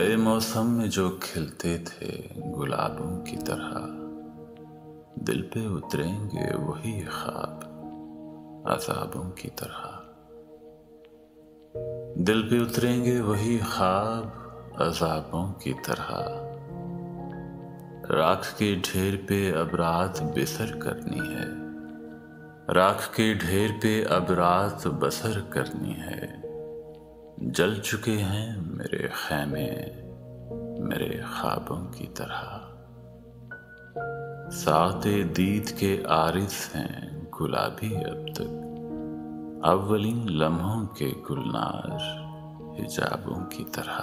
नए मौसम में जो खिलते थे गुलाबों की तरह, दिल पे उतरेंगे वही ख्वाब अज़ाबों की तरह। दिल पे उतरेंगे वही ख्वाब अज़ाबों की तरह। राख के ढेर पे अब रात बसर करनी है, राख के ढेर पे अब रात बसर करनी है। जल चुके हैं मेरे खैमे मेरे ख्वाबों की तरह। साते दीद के आरिस हैं गुलाबी अब तक, अव्वलीन लम्हों के गुलनार हिजाबों की तरह।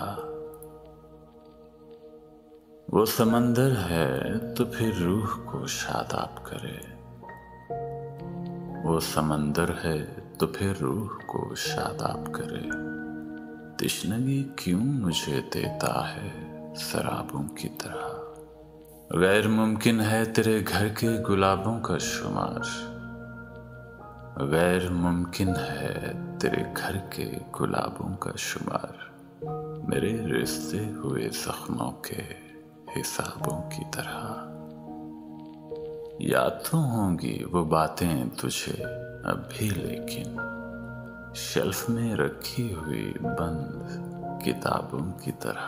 वो समंदर है तो फिर रूह को शादाब करे, वो समंदर है तो फिर रूह को शादाब करे। तिश्नगी क्यों मुझे देता है शराबों की तरह। गैर मुमकिन है तेरे घर के गुलाबों का शुमार, गैर मुमकिन है तेरे घर के गुलाबों का शुमार। मेरे रिश्ते हुए जख्मों के हिसाबों की तरह। याद तो होंगी वो बातें तुझे अब भी, लेकिन शेल्फ में रखी हुई बंद किताबों की तरह।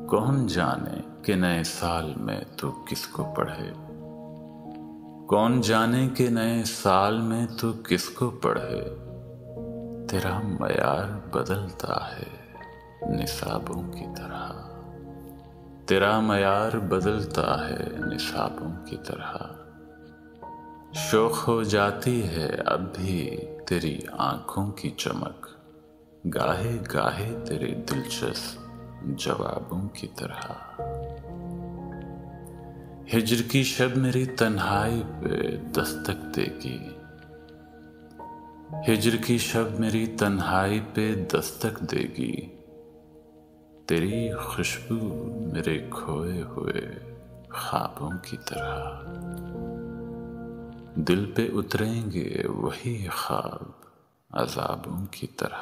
कौन जाने कि नए साल में तू किसको पढ़े, कौन जाने कि नए साल में तू किसको पढ़े। तेरा मयार बदलता है निसाबों की तरह, तेरा मयार बदलता है निसाबों की तरह। शौक हो जाती है अब भी तेरी आंखों की चमक, गाहे गाहे तेरे दिलचस्प जवाबों की तरह। हिज्र की शब मेरी तन्हाई पे दस्तक देगी, हिज्र की शब मेरी तन्हाई पे दस्तक देगी। तेरी खुशबू मेरे खोए हुए ख्वाबों की तरह। दिल पे उतरेंगे वही ख्वाब अज़ाबों की तरह।